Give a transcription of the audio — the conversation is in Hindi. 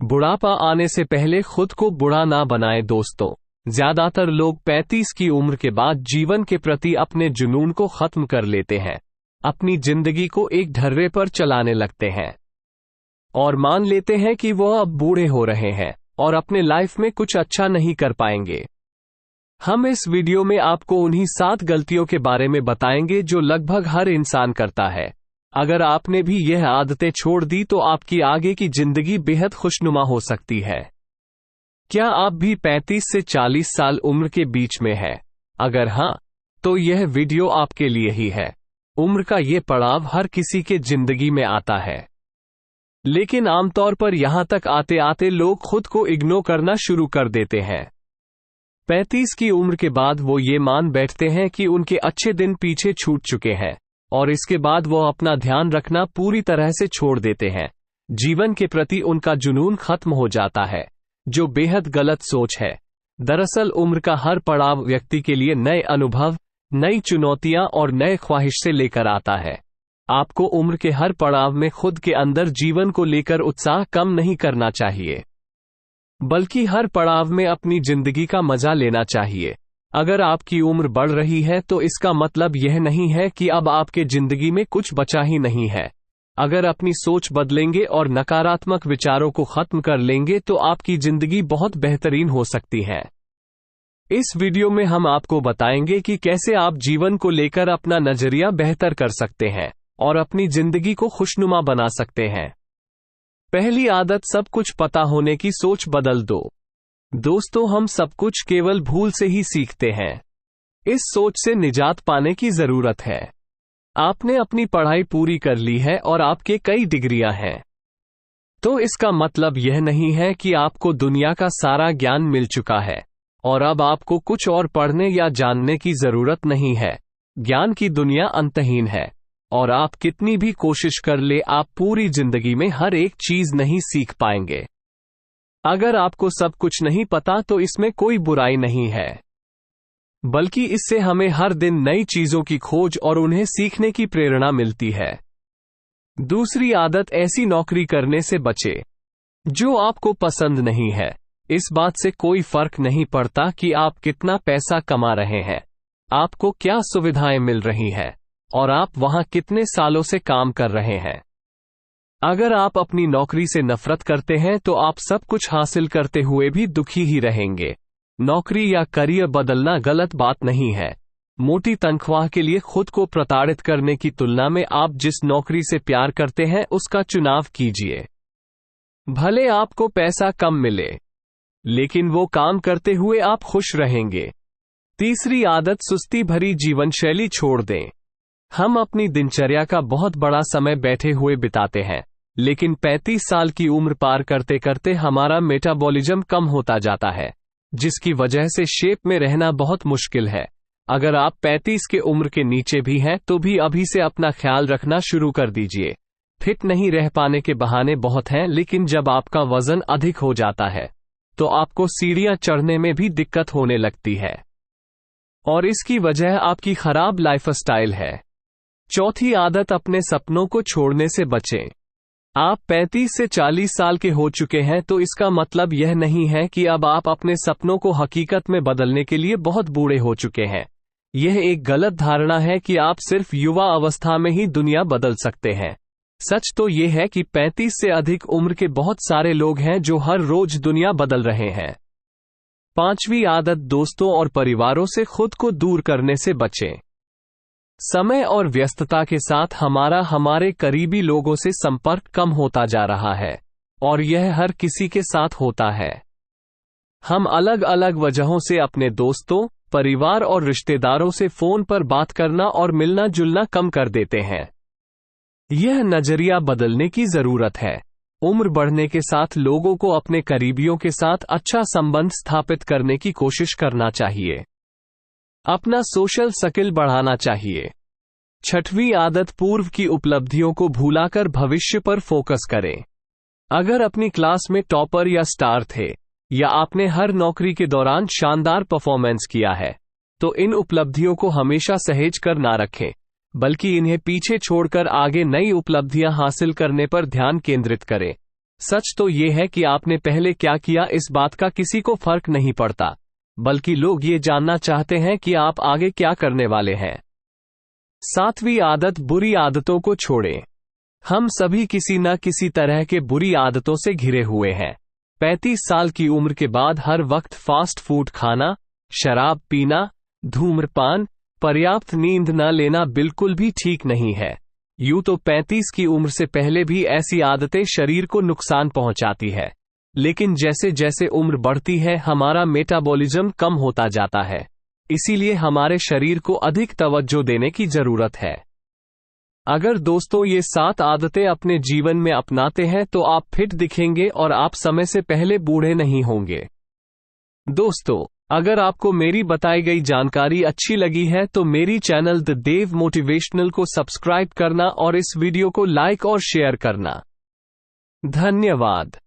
बुढ़ापा आने से पहले खुद को बुढ़ा ना बनाएं दोस्तों। ज्यादातर लोग 35 की उम्र के बाद जीवन के प्रति अपने जुनून को खत्म कर लेते हैं, अपनी जिंदगी को एक ढर्रे पर चलाने लगते हैं और मान लेते हैं कि वह अब बूढ़े हो रहे हैं और अपने लाइफ में कुछ अच्छा नहीं कर पाएंगे। हम इस वीडियो में आपको उन्हीं 7 गलतियों के बारे में बताएंगे जो लगभग हर इंसान करता है। अगर आपने भी यह आदतें छोड़ दी तो आपकी आगे की जिंदगी बेहद खुशनुमा हो सकती है। क्या आप भी 35 से 40 साल उम्र के बीच में हैं? अगर हां, तो यह वीडियो आपके लिए ही है। उम्र का यह पड़ाव हर किसी के जिंदगी में आता है, लेकिन आमतौर पर यहां तक आते आते लोग खुद को इग्नोर करना शुरू कर देते हैं। 35 की उम्र के बाद वो ये मान बैठते हैं कि उनके अच्छे दिन पीछे छूट चुके हैं और इसके बाद वो अपना ध्यान रखना पूरी तरह से छोड़ देते हैं। जीवन के प्रति उनका जुनून खत्म हो जाता है, जो बेहद गलत सोच है। दरअसल उम्र का हर पड़ाव व्यक्ति के लिए नए अनुभव, नई चुनौतियां और नए ख्वाहिश से लेकर आता है। आपको उम्र के हर पड़ाव में खुद के अंदर जीवन को लेकर उत्साह कम नहीं करना चाहिए, बल्कि हर पड़ाव में अपनी जिंदगी का मजा लेना चाहिए। अगर आपकी उम्र बढ़ रही है तो इसका मतलब यह नहीं है कि अब आपके जिंदगी में कुछ बचा ही नहीं है। अगर अपनी सोच बदलेंगे और नकारात्मक विचारों को खत्म कर लेंगे तो आपकी जिंदगी बहुत बेहतरीन हो सकती है। इस वीडियो में हम आपको बताएंगे कि कैसे आप जीवन को लेकर अपना नजरिया बेहतर कर सकते हैं और अपनी जिंदगी को खुशनुमा बना सकते हैं। पहली आदत, सब कुछ पता होने की सोच बदल दो। दोस्तों, हम सब कुछ केवल भूल से ही सीखते हैं। इस सोच से निजात पाने की जरूरत है। आपने अपनी पढ़ाई पूरी कर ली है और आपके कई डिग्रियां हैं, तो इसका मतलब यह नहीं है कि आपको दुनिया का सारा ज्ञान मिल चुका है और अब आपको कुछ और पढ़ने या जानने की जरूरत नहीं है। ज्ञान की दुनिया अंतहीन है और आप कितनी भी कोशिश कर ले, आप पूरी जिंदगी में हर एक चीज नहीं सीख पाएंगे। अगर आपको सब कुछ नहीं पता तो इसमें कोई बुराई नहीं है, बल्कि इससे हमें हर दिन नई चीजों की खोज और उन्हें सीखने की प्रेरणा मिलती है। दूसरी आदत, ऐसी नौकरी करने से बचे जो आपको पसंद नहीं है। इस बात से कोई फर्क नहीं पड़ता कि आप कितना पैसा कमा रहे हैं, आपको क्या सुविधाएं मिल रही हैं और आप वहां कितने सालों से काम कर रहे हैं। अगर आप अपनी नौकरी से नफरत करते हैं तो आप सब कुछ हासिल करते हुए भी दुखी ही रहेंगे। नौकरी या करियर बदलना गलत बात नहीं है। मोटी तनख्वाह के लिए खुद को प्रताड़ित करने की तुलना में आप जिस नौकरी से प्यार करते हैं उसका चुनाव कीजिए। भले आपको पैसा कम मिले, लेकिन वो काम करते हुए आप खुश रहेंगे। तीसरी आदत, सुस्ती भरी जीवन शैली छोड़ दें। हम अपनी दिनचर्या का बहुत बड़ा समय बैठे हुए बिताते हैं, लेकिन 35 साल की उम्र पार करते करते हमारा मेटाबॉलिज्म कम होता जाता है, जिसकी वजह से शेप में रहना बहुत मुश्किल है। अगर आप 35 के उम्र के नीचे भी हैं तो भी अभी से अपना ख्याल रखना शुरू कर दीजिए। फिट नहीं रह पाने के बहाने बहुत हैं, लेकिन जब आपका वजन अधिक हो जाता है तो आपको सीढ़ियां चढ़ने में भी दिक्कत होने लगती है और इसकी वजह आपकी खराब लाइफस्टाइल है। चौथी आदत, अपने सपनों को छोड़ने से बचें। आप 35 से 40 साल के हो चुके हैं तो इसका मतलब यह नहीं है कि अब आप अपने सपनों को हकीकत में बदलने के लिए बहुत बूढ़े हो चुके हैं। यह एक गलत धारणा है कि आप सिर्फ युवा अवस्था में ही दुनिया बदल सकते हैं। सच तो यह है कि 35 से अधिक उम्र के बहुत सारे लोग हैं जो हर रोज दुनिया बदल रहे हैं। पांचवी आदत, दोस्तों और परिवारों से खुद को दूर करने से बचें। समय और व्यस्तता के साथ हमारे करीबी लोगों से संपर्क कम होता जा रहा है और यह हर किसी के साथ होता है। हम अलग अलग वजहों से अपने दोस्तों, परिवार और रिश्तेदारों से फोन पर बात करना और मिलना जुलना कम कर देते हैं। यह नजरिया बदलने की जरूरत है। उम्र बढ़ने के साथ लोगों को अपने करीबियों के साथ अच्छा संबंध स्थापित करने की कोशिश करना चाहिए। अपना सोशल सर्किल बढ़ाना चाहिए। छठवीं आदत, पूर्व की उपलब्धियों को भुलाकर भविष्य पर फोकस करें। अगर अपनी क्लास में टॉपर या स्टार थे या आपने हर नौकरी के दौरान शानदार परफॉर्मेंस किया है, तो इन उपलब्धियों को हमेशा सहेज कर ना रखें, बल्कि इन्हें पीछे छोड़कर आगे नई उपलब्धियां हासिल करने पर ध्यान केंद्रित करें। सच तो ये है कि आपने पहले क्या किया इस बात का किसी को फर्क नहीं पड़ता, बल्कि लोग ये जानना चाहते हैं कि आप आगे क्या करने वाले हैं। 7वीं आदत, बुरी आदतों को छोड़ें। हम सभी किसी न किसी तरह के बुरी आदतों से घिरे हुए हैं। 35 साल की उम्र के बाद हर वक्त फास्ट फूड खाना, शराब पीना, धूम्रपान, पर्याप्त नींद न लेना बिल्कुल भी ठीक नहीं है। यूं तो 35 की उम्र से पहले भी ऐसी आदतें शरीर को नुकसान पहुंचाती है, लेकिन जैसे जैसे उम्र बढ़ती है हमारा मेटाबॉलिज्म कम होता जाता है, इसीलिए हमारे शरीर को अधिक तवज्जो देने की जरूरत है। अगर दोस्तों ये 7 आदतें अपने जीवन में अपनाते हैं तो आप फिट दिखेंगे और आप समय से पहले बूढ़े नहीं होंगे। दोस्तों, अगर आपको मेरी बताई गई जानकारी अच्छी लगी है तो मेरी चैनल द देव मोटिवेशनल को सब्सक्राइब करना और इस वीडियो को लाइक और शेयर करना। धन्यवाद।